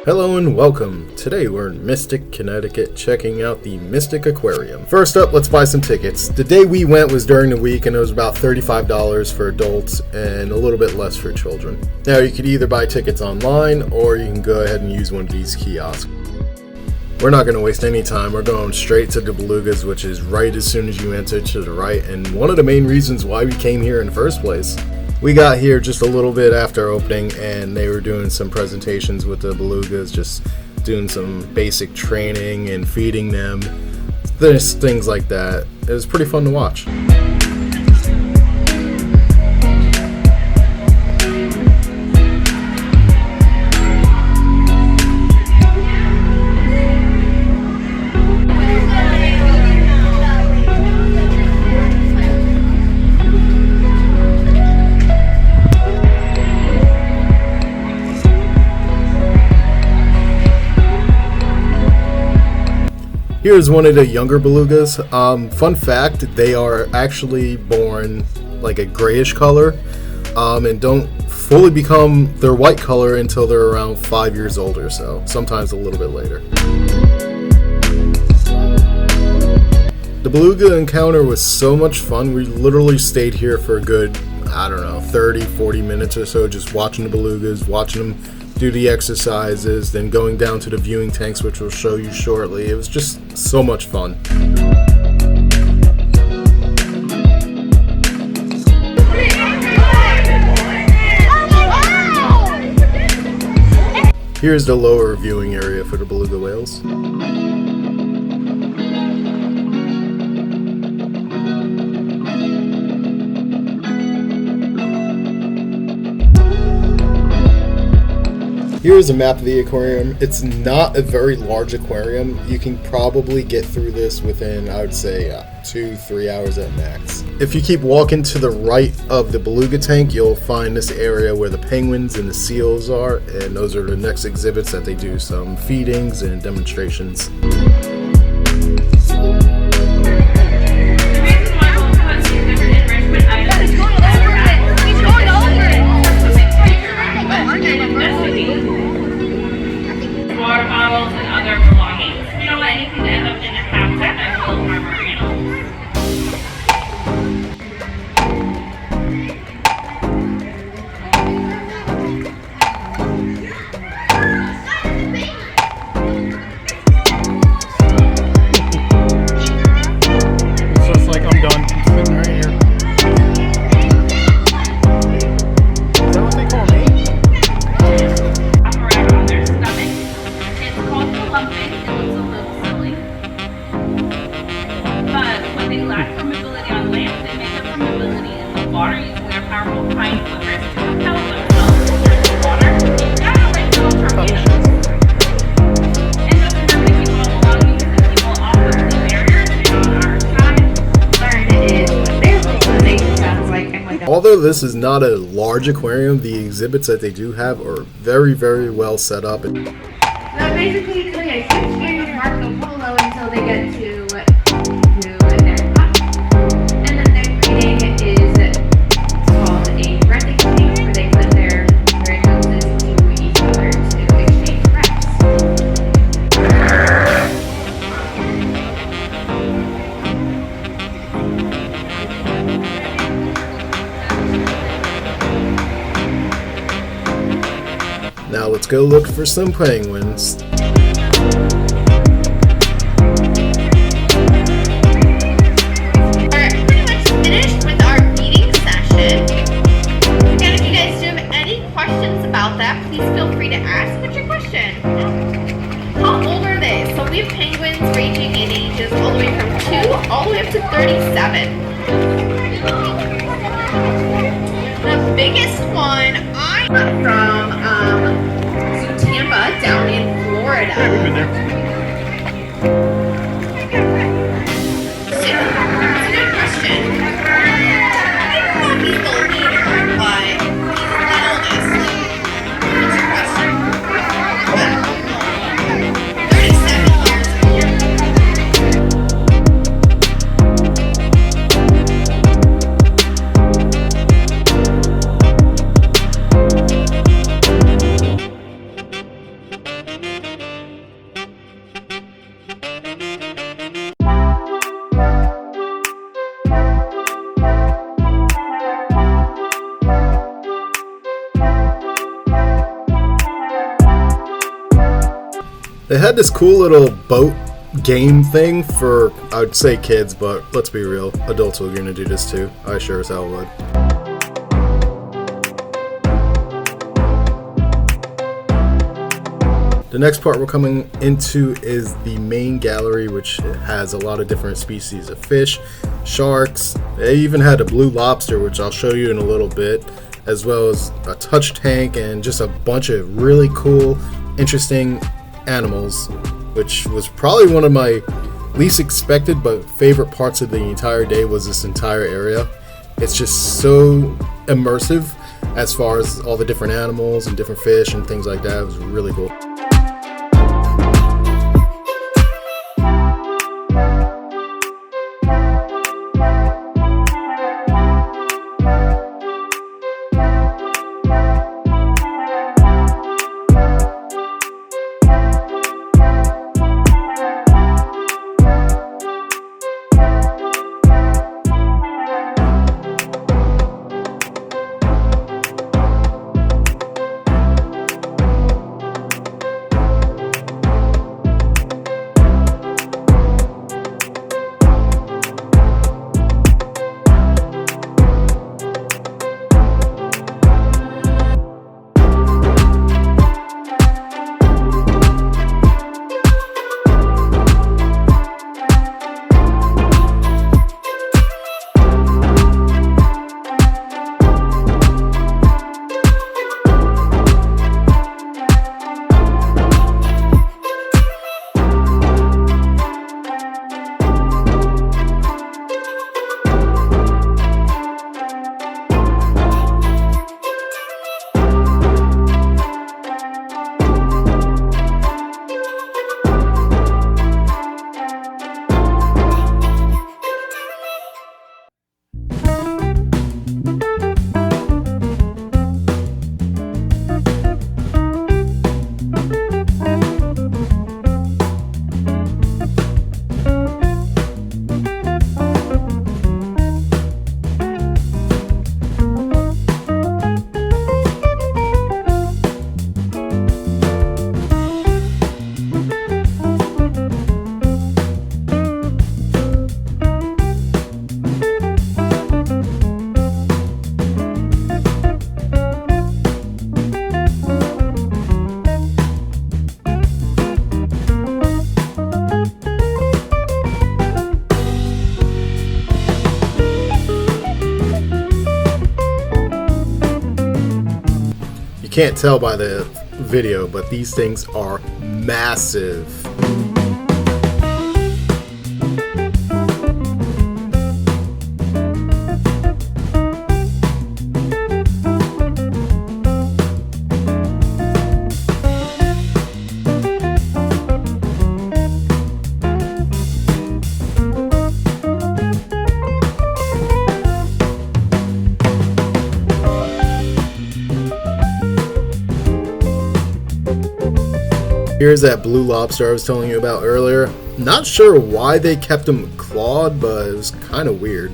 Hello and welcome. Today we're in Mystic, Connecticut, checking out the Mystic Aquarium. First up, let's buy some tickets. The day we went was during the week and it was about $35 for adults and a little bit less for children. Now you could either buy tickets online or you can go ahead and use one of these kiosks. We're not going to waste any time. We're going straight to the Belugas, which is right as soon as you enter to the right, and one of the main reasons why we came here in the first place. We got here just a little bit after opening and they were doing some presentations with the belugas, just doing some basic training and feeding them. There's things like that. It was pretty fun to watch. Here's one of the younger belugas. Fun fact, they are actually born like a grayish color and don't fully become their white color until they're around 5 years old or so, sometimes a little bit later. The beluga encounter was so much fun. We literally stayed here for a good, 30-40 minutes or so, just watching the belugas, watching them do the exercises, then going down to the viewing tanks, which we'll show you shortly. It was just so much fun. Here's the lower viewing area for the beluga whales. Here's a map of the aquarium. It's not a very large aquarium. You can probably get through this within, I would say, 2-3 hours at max. If you keep walking to the right of the beluga tank, you'll find this area where the penguins and the seals are, and those are the next exhibits that they do some feedings and demonstrations. Water bottles and other belongings. You don't want anything to end up in your habitat and will harm our animals. It's just like I'm done. I'm sitting right here. Is that what they call me? On their stomach. It's called clumping. It looks a little silly. But when they lack permeability on land, they make up permeability in the water using their powerful pine flippers to propel themselves through the water. Kind of like little torpedoes. And just remember to keep all belongings and people off of the barriers in our time. Learn is what their vocalization sounds like. And like Although this is not a large aquarium, the exhibits that they do have are very, very well set up. So basically, it's like a huge game of Marco Polo until they get to their pot. And then their feeding is called a breathing tank, where they put their noses to each other to exchange breaths. Now let's go look for some penguins. We're pretty much finished with our feeding session. And if you guys do have any questions about that, please feel free to ask. What's your question? How old are they? So we have penguins ranging in ages all the way from 2 all the way up to 37. The biggest one I got from Tampa down in Florida. Yeah, we've been there. That's a good question. I don't know if he's the leader, but he's the oldest. What's your question? 37 years old. They had this cool little boat game thing for, I would say kids, but let's be real, adults are going to do this too. I sure as hell would. The next part we're coming into is the main gallery, which has a lot of different species of fish, sharks. They even had a blue lobster, which I'll show you in a little bit, as well as a touch tank and just a bunch of really cool, interesting animals, which was probably one of my least expected but favorite parts of the entire day. Was this entire area. It's just so immersive as far as all the different animals and different fish and things like that. It was really cool. Can't tell by the video, but these things are massive. Here's that blue lobster I was telling you about earlier. Not sure why they kept him clawed, but it was kind of weird.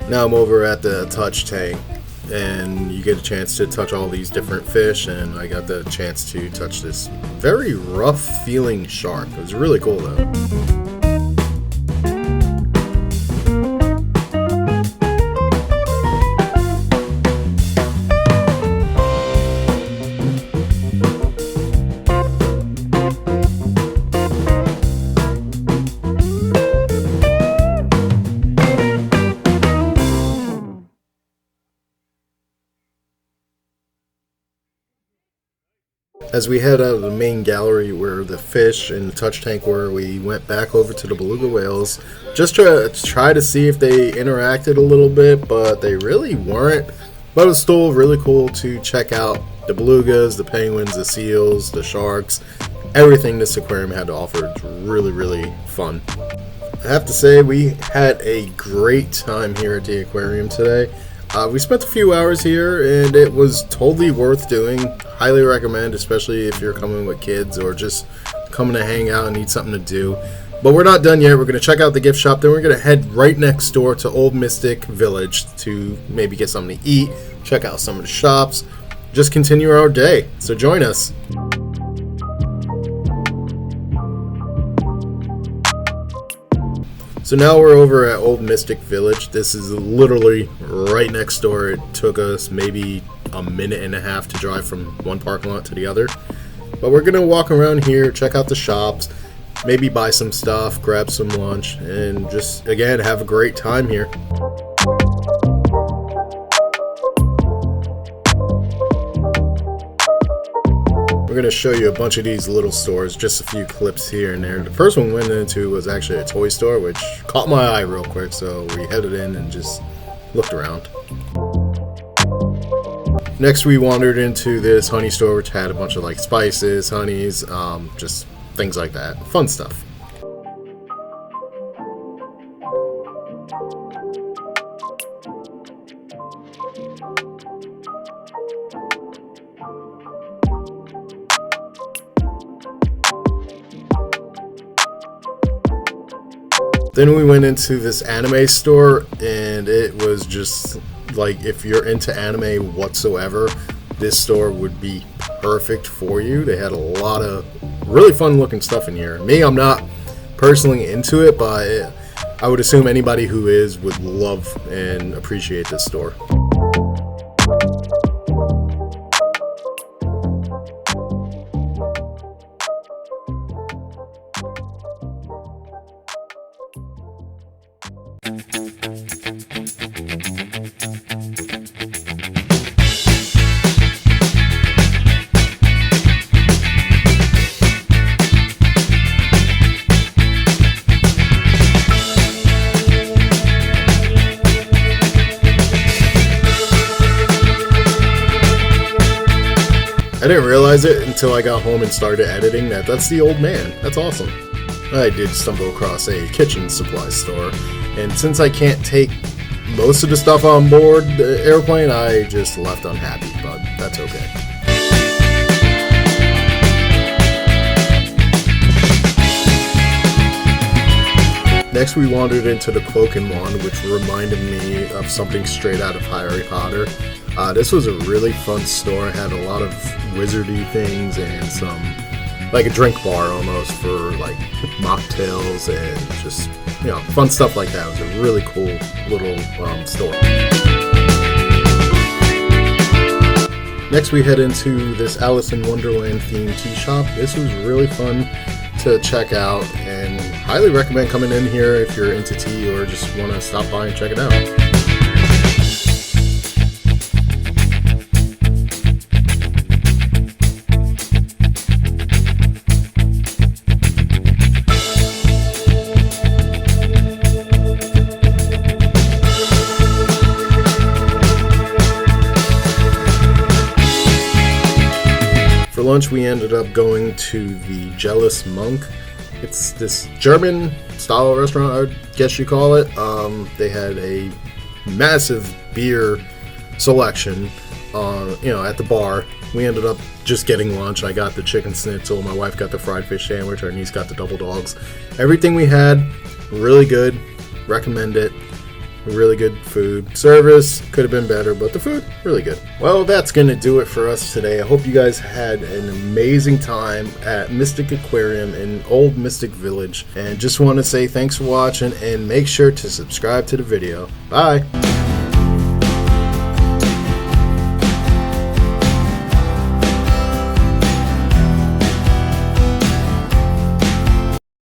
Now I'm over at the touch tank, and you get a chance to touch all these different fish, and I got the chance to touch this very rough feeling shark. It was really cool though. As we head out of the main gallery where the fish and the touch tank were, we went back over to the beluga whales just to try to see if they interacted a little bit, but they really weren't. But it was still really cool to check out the belugas, the penguins, the seals, the sharks, everything this aquarium had to offer. It's really, really fun. I have to say, we had a great time here at the aquarium today. We spent a few hours here and it was totally worth doing. Highly recommend, especially if you're coming with kids or just coming to hang out and need something to do. But we're not done yet. We're going to check out the gift shop, then we're going to head right next door to Olde Mistick Village to maybe get something to eat, check out some of the shops, just continue our day. So join us. So now we're over at Olde Mistick Village. This is literally right next door. It took us maybe a minute and a half to drive from one parking lot to the other. But we're gonna walk around here, check out the shops, maybe buy some stuff, grab some lunch, and just, again, have a great time here. We're going to show you a bunch of these little stores, just a few clips here and there. The first one we went into was actually a toy store, which caught my eye real quick, so we headed in and just looked around. Next we wandered into this honey store, which had a bunch of like spices, honeys, just things like that. Fun stuff. Then we went into this anime store, and it was just like, if you're into anime whatsoever, this store would be perfect for you. They had a lot of really fun looking stuff in here. Me, I'm not personally into it, but I would assume anybody who is would love and appreciate this store. I didn't realize it until I got home and started editing that's the old man. That's awesome. I did stumble across a kitchen supply store, and since I can't take most of the stuff on board the airplane, I just left unhappy, but that's okay. Next we wandered into the Cloak and Wand, which reminded me of something straight out of Harry Potter. This was a really fun store. It had a lot of wizardy things and some, like a drink bar almost for like mocktails and just, you know, fun stuff like that. It was a really cool little store. Next we head into this Alice in Wonderland themed tea shop. This was really fun to check out and highly recommend coming in here if you're into tea or just want to stop by and check it out. For lunch, we ended up going to the Jealous Monk. It's this German style restaurant, I guess you call it. They had a massive beer selection, at the bar. We ended up just getting lunch. I got the chicken schnitzel. My wife got the fried fish sandwich. Our niece got the double dogs. Everything we had, really good. Recommend it. Really good food. Service could have been better, but the food, really good. Well, that's going to do it for us today. I hope you guys had an amazing time at Mystic Aquarium in Olde Mistick Village. And just want to say thanks for watching and make sure to subscribe to the video. Bye!